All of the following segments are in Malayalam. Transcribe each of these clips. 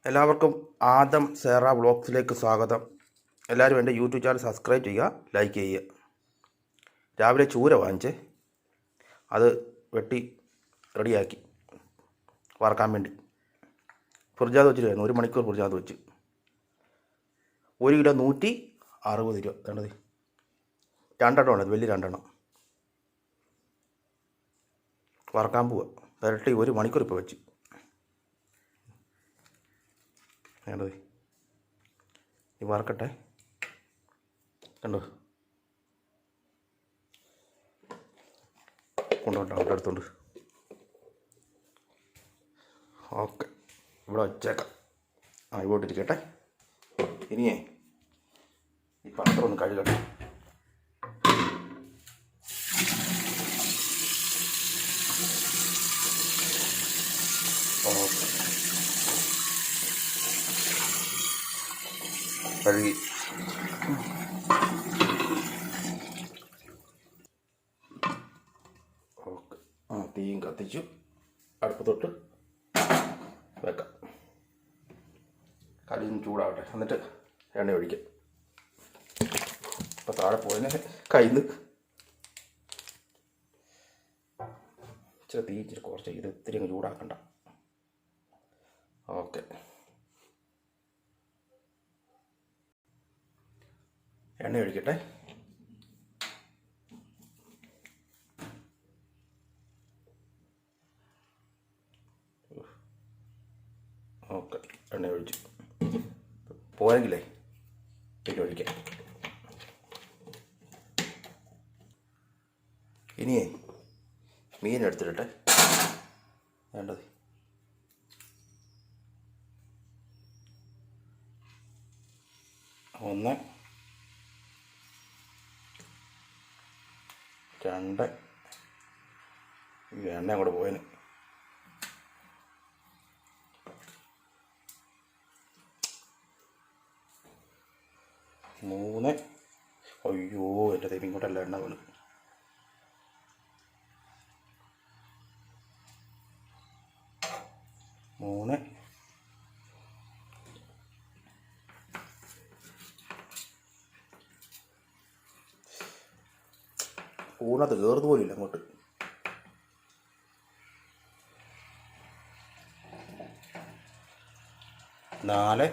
എല്ലാവർക്കും ആദം സേറ വ്ളോഗ്സിലേക്ക് സ്വാഗതം. എല്ലാവരും എൻ്റെ യൂട്യൂബ് ചാനൽ സബ്സ്ക്രൈബ് ചെയ്യുക, ലൈക്ക് ചെയ്യുക. രാവിലെ ചൂര വാങ്ങിച്ച് അത് വെട്ടി റെഡിയാക്കി വറക്കാൻ വേണ്ടി ഫ്രിഡ്ജാത് വെച്ചിട്ടായിരുന്നു. 1 മണിക്കൂർ ഫ്രിഡ്ജാത് വെച്ച്. 1 കിലോ 160 രൂപ. വേണ്ടത് 2 എണ്ണമാണ്, വലിയ 2 എണ്ണം വറക്കാൻ പോവുക. ഇരട്ടി 1 മണിക്കൂർ ഇപ്പോൾ വെച്ച്. വേണ്ടത് ഈ വറക്കട്ടെ. കണ്ടോ, കൊണ്ടുപോട്ടോ അവിടെ അടുത്തുണ്ട്. ഓക്കെ, ഇവിടെ വച്ചേക്കാം. ഇവിട്ടിരിക്കട്ടെ. ഇനിയേ ഈ പാത്രം ഒന്ന് കഴുകട്ടെ. ഓക്കെ, കഴുകി. ഓക്കെ, തീയും കത്തിച്ചു. അടുപ്പത്തൊട്ട് വെക്കാം. കടിയും ചൂടാവട്ടെ, എന്നിട്ട് എണ്ണ ഒഴിക്കാം. ഇപ്പം താഴെ പോയതിനെ കയ്യിൽ നിന്ന് ഇച്ചിരി തീ ഇച്ചിരി കുറച്ച് ഇത് ഇത്തിരി അങ്ങ് ചൂടാക്കണ്ട. ഓക്കെ, എണ്ണ ഒഴിക്കട്ടെ. ഓക്കെ, എണ്ണ ഒഴിച്ചു. പോരെങ്കിലേ പിന്നെ ഒഴിക്കാം. ഇനിയേ മീൻ എടുത്തിട്ടെ. വേണ്ടത് ഒന്ന്, 2 എണ്ണ കൂടെ പോയതിന് 3. അയ്യോ, എൻ്റെ ദൈവം, ഇങ്ങോട്ടല്ല എണ്ണ വീണ്. 3. ഊണത് കയറുന്നത് പോലില്ല അങ്ങോട്ട്. 4.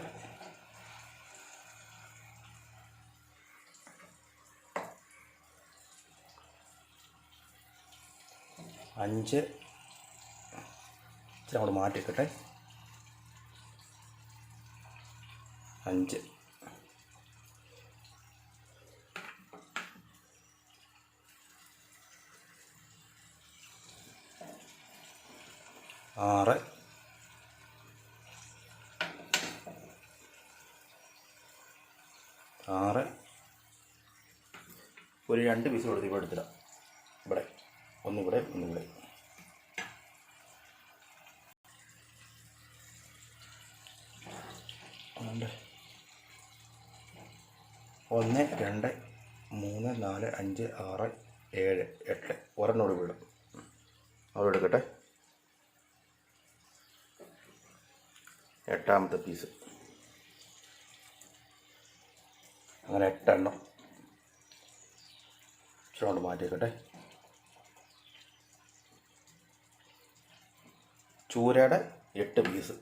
5. ഇച്ചിരി അങ്ങോട്ട് മാറ്റിക്കട്ടെ. 5. 6. 6. ഒരു 2 പീസ് കൊടുത്ത് ഇവിടെ എടുത്തിടാം. ഇവിടെ ഒന്നിവിടെ ഒന്നിവിടെ. 1, 2, 3, 4, 5, 6, 7, 8. ഒരെണ്ണോട് വീഴും. അവിടെ എടുക്കട്ടെ. 8ാമത്തെ പീസ്. അങ്ങനെ 8 എണ്ണം ഇച്ചിരി മാറ്റിയേക്കട്ടെ. ചൂരയുടെ 8 പീസ്.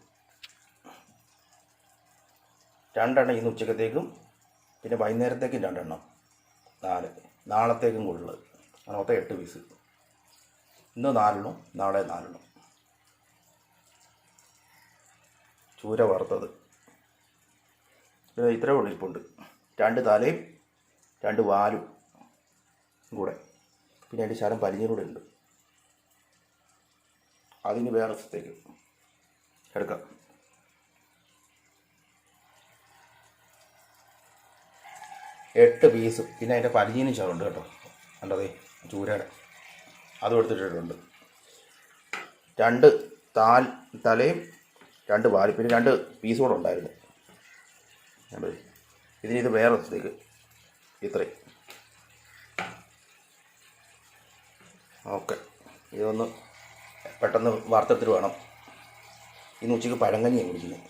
2 എണ്ണം ഇന്ന് ഉച്ചക്കത്തേക്കും പിന്നെ വൈകുന്നേരത്തേക്കും 2 എണ്ണം. 4 നാളത്തേക്കും കൂടുതലുള്ളത്. അങ്ങനെ മൊത്തം 8 പീസ്. ഇന്ന് 4 എണ്ണം, നാളെ 4 എണ്ണം. ചൂര വറുത്തത് പിന്നെ ഇത്രയും ഉള്ളിരിപ്പുണ്ട്. 2 തലയും 2 വാലും കൂടെ, പിന്നെ അതിൻ്റെ ശരം പരിഞ്ഞും കൂടെ ഉണ്ട്. അതിന് വേറെ സ്ഥത്തേക്ക് എടുക്കാം. എട്ട് പീസ്. പിന്നെ അതിൻ്റെ പരിഞ്ഞിനും ശരമുണ്ട് കേട്ടോ. കണ്ടതേ ചൂരയുടെ അതും എടുത്തിട്ടുണ്ട്. 2 തലയും 2 വാലും പിന്നെ 2 പീസ് കൂടെ ഉണ്ടായിരുന്നു. ഇതിനിത് വേറെ സ്ഥത്തേക്ക് ഇത്രയും. ഓക്കെ, ഇതൊന്ന് പെട്ടെന്ന് വറുത്തെടുത്തിട്ട് വേണം. ഇന്ന് ഉച്ചയ്ക്ക് പഴങ്കഞ്ഞിയാണ് കുടിക്കുന്നത്.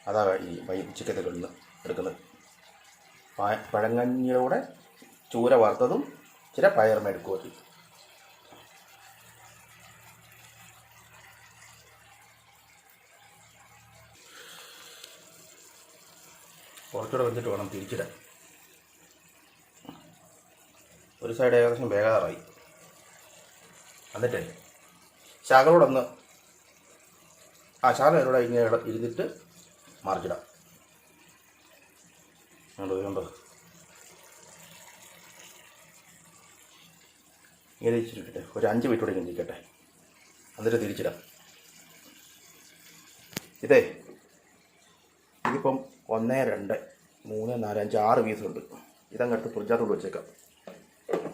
അതാ ഈ ചിക്കത്തിൽ നിന്ന് എടുക്കുന്നത്. പഴങ്കഞ്ഞിയുടെ കൂടെ ചൂര വറുത്തതും ഇച്ചിരി പയർ മെഴുക്കുവരട്ടി. കുറച്ചുകൂടെ വെച്ചിട്ട് വേണം തിരിച്ചിടാൻ. ഒരു സൈഡ് ഏകദേശം വേകാറായി. എന്നിട്ട് ശകലോടൊന്ന് ശകലം ഇങ്ങനെ ഇരുന്നിട്ട് മറിച്ചിടാം. കണ്ടോ ഇങ്ങനെ തിരിച്ചിട്ടിട്ടെ ഒരു 5 മിനിറ്റ് കൂടെ ഇങ്ങനെ ഇരിക്കട്ടെ. എന്നിട്ട് തിരിച്ചിടാം. ഇതിപ്പം 1, 2, 3, 4, 5, 6 പീസുണ്ട്. ഇതങ്ങോട്ട് ഫ്രിഡ്ജിനകത്തോട് വെച്ചേക്കാം.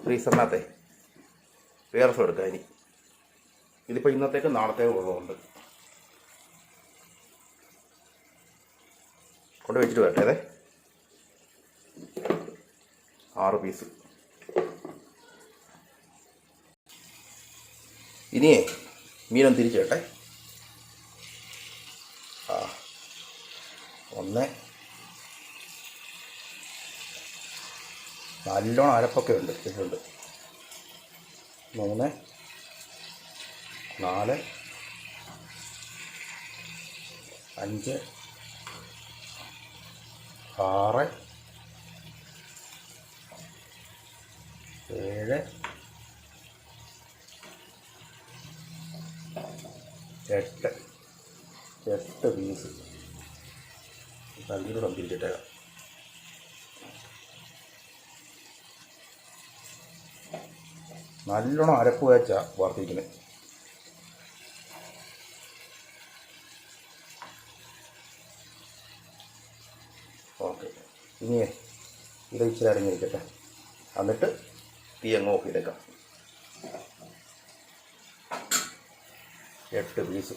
ഫ്രീസറിനകത്തെ വേറെ ദിവസം എടുക്കാം. ഇനി ഇതിപ്പോൾ ഇന്നത്തേക്ക് നാളത്തേക്ക് ഉള്ളതുകൊണ്ട് കൊണ്ട് വെച്ചിട്ട് വരട്ടെ. 6 പീസ്. ഇനിയേ മീനൊന്ന് തിരിച്ചു കേട്ടെ. 1 നല്ലോണം അരപ്പൊക്കെ ഉണ്ട് ഇട്ടുണ്ട്. 3, 4, 5, 6, 7, 8 പീസ്. നല്ലൊരു തിരിച്ചിട്ടേക്കാം. നല്ലോണം അരപ്പ് വെച്ചാൽ വറുത്തിരിക്കുന്നത്. ഓക്കെ. ഇനിയേ ഇത് ഇച്ചിരി അരങ്ങിരിക്കട്ടെ. എന്നിട്ട് തീ അങ്ങ് ഓഫ് ചെയ്തേക്കാം. 8 പീസ്.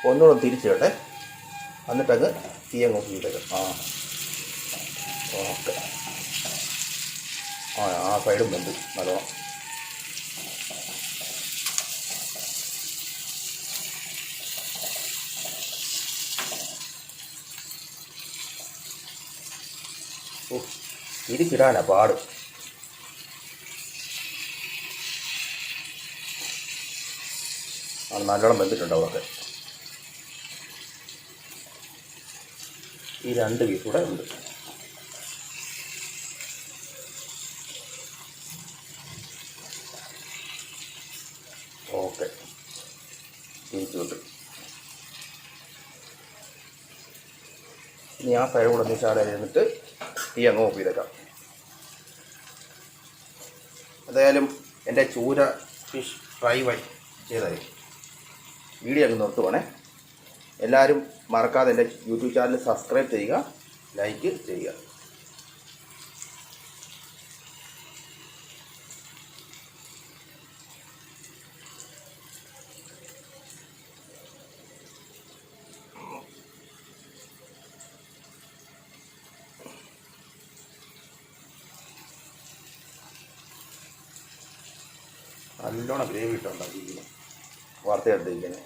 ഒന്നുകൂടെ തിരിച്ചു കേട്ടെ. എന്നിട്ടങ്ങ് തീ അങ്ങ് ഓഫ് ചെയ്തേക്കാം. ഓക്കെ. ആ സൈഡും വെന്ത് നല്ലോണം. തിരിച്ചിടാനാ പാട്. നല്ലോണം വെന്തിട്ടുണ്ട് അവിടെയൊക്കെ. ഈ 2 പീസ് കൂടെ ഉണ്ട്. ഓക്കെ. തിരിച്ചു വിട്ട് ഇനി ആ സൈഡ് കൂടെ നിശാല ഇരുന്നിട്ട് തീ അങ്ങ് ഓഫ് ചെയ്തേക്കാം. എന്തായാലും എൻ്റെ ചൂര ഫിഷ് ഫ്രൈ ചെയ്തായി വീഡിയോ അങ്ങ് നിർത്തുവാണേ. എല്ലാവരും മറക്കാതെ എൻ്റെ യൂട്യൂബ് ചാനൽ സബ്സ്ക്രൈബ് ചെയ്യുക, ലൈക്ക് ചെയ്യുക. നല്ലോണം ഗ്രേവി ഇട്ടുണ്ടാക്കിയിരിക്കുന്നത് വാർത്തയെടുത്തിരിക്കുന്നത്.